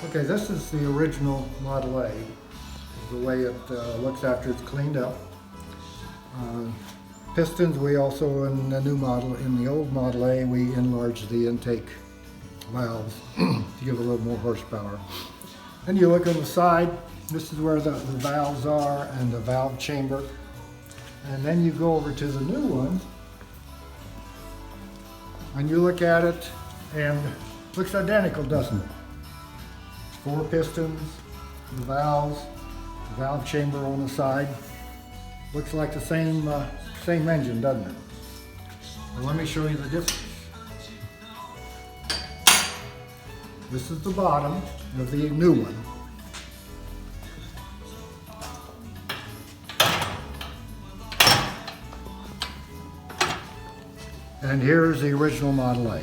Okay, this is the original Model A, the way it looks after it's cleaned up. Pistons, we also, in the new model, in the old Model A, we enlarged the intake valves to give a little more horsepower. Then you look on the side, this is where the valves are and the valve chamber. And then you go over to the new one, and you look at it, and it looks identical, doesn't it? 4 pistons, the valves, the valve chamber on the side. Looks like the same engine, doesn't it? Well, let me show you the difference. This is the bottom of the new one. And here's the original Model A.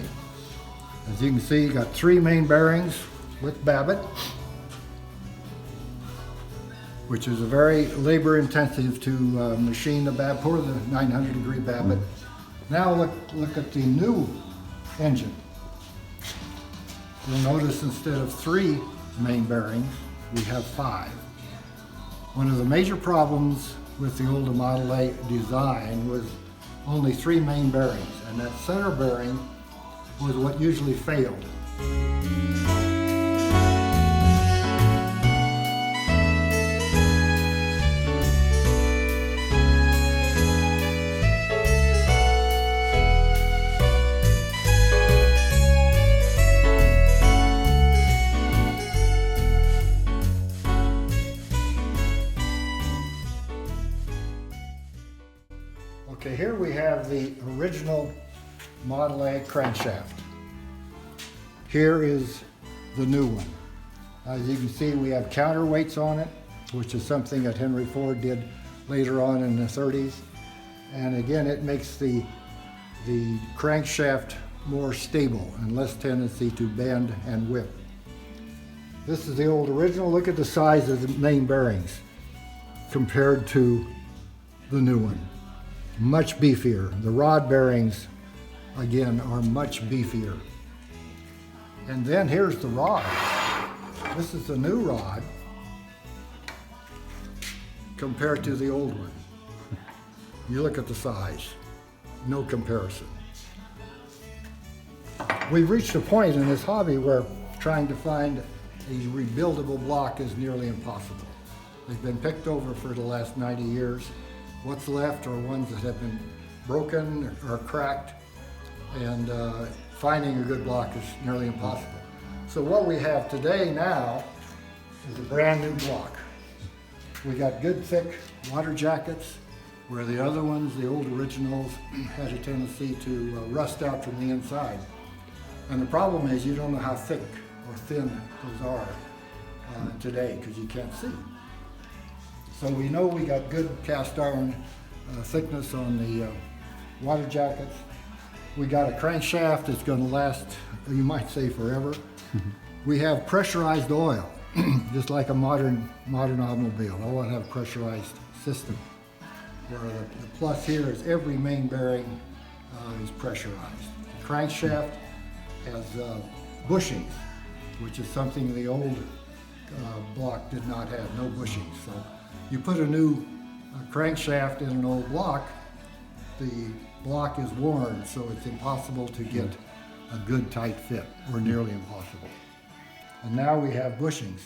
As you can see, you got 3 main bearings with Babbitt, which is a very labor intensive to machine the pour the 900-degree Babbitt. Now look at the new engine. You'll notice instead of 3 main bearings, we have 5. One of the major problems with the older Model A design was only 3 main bearings, and that center bearing was what usually failed. Okay, here we have the original Model A crankshaft. Here is the new one. As you can see, we have counterweights on it, which is something that Henry Ford did later on in the 30s. And again, it makes the crankshaft more stable and less tendency to bend and whip. This is the old original. Look at the size of the main bearings compared to the new one. Much beefier. The rod bearings, again, are much beefier. And then here's the rod. This is the new rod compared to the old one. You look at the size, no comparison. We've reached a point in this hobby where trying to find a rebuildable block is nearly impossible. They've been picked over for the last 90 years. What's left are ones that have been broken or cracked, and finding a good block is nearly impossible. So what we have today now is a brand new block. We got good thick water jackets, where the other ones, the old originals, had a tendency to rust out from the inside. And the problem is you don't know how thick or thin those are today because you can't see. So we know we got good cast iron thickness on the water jackets. We got a crankshaft that's going to last, you might say, forever. We have pressurized oil, just like a modern automobile. All have a pressurized system. Where the plus here is every main bearing is pressurized. The crankshaft has bushings, which is something the old block did not have, no bushings. So you put a new crankshaft in an old block, the block is worn, so it's impossible to get a good tight fit, or nearly impossible. And now we have bushings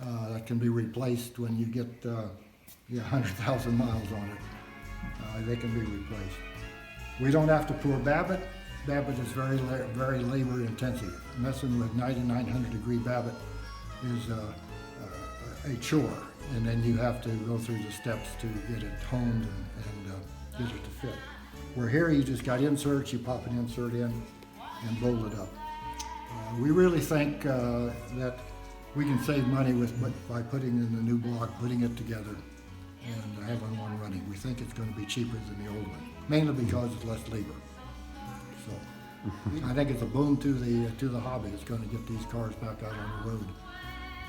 that can be replaced when you get 100,000 miles on it. They can be replaced. We don't have to pour Babbitt. Babbitt is very labor intensive. Messing with 9,900-degree Babbitt is a chore, and then you have to go through the steps to get it honed and get it to fit. Where here you just got inserts, you pop an insert in and bolt it up. We really think that we can save money by putting in the new block, putting it together, and having one running. We think it's going to be cheaper than the old one, mainly because it's less labor. So I think it's a boom to the hobby. It's going to get these cars back out on the road,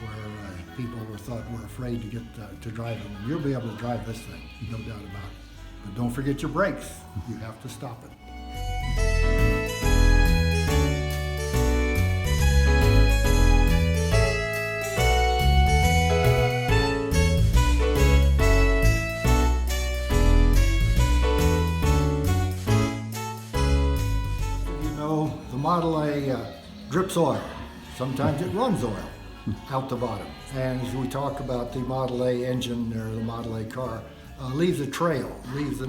where people were afraid to get to drive them. And you'll be able to drive this thing, no doubt about it. But don't forget your brakes. You have to stop it. drips oil. Sometimes it runs oil out the bottom. And as we talk about the Model A engine or the Model A car, leaves a trail,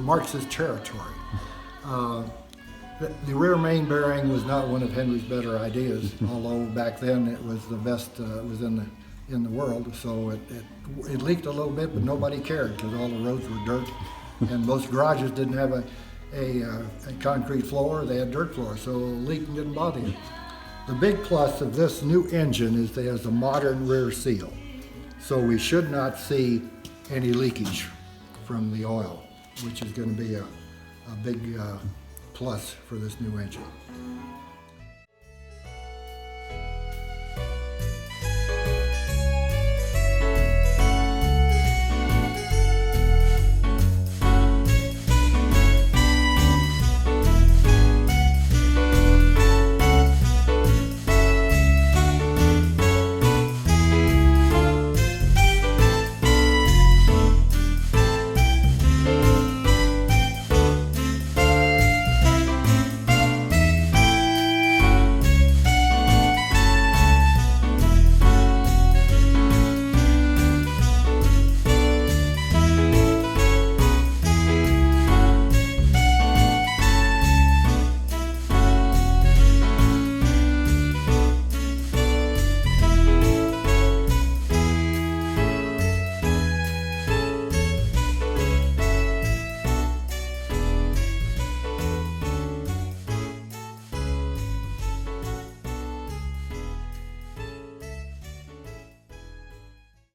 marks its territory. The rear main bearing was not one of Henry's better ideas, although back then it was the best was in the world. So it leaked a little bit, but nobody cared because all the roads were dirt, and most garages didn't have a concrete floor; they had dirt floor, so leaking didn't bother you. The big plus of this new engine is that it has a modern rear seal, so we should not see any leakage from the oil, which is going to be a big plus for this new engine.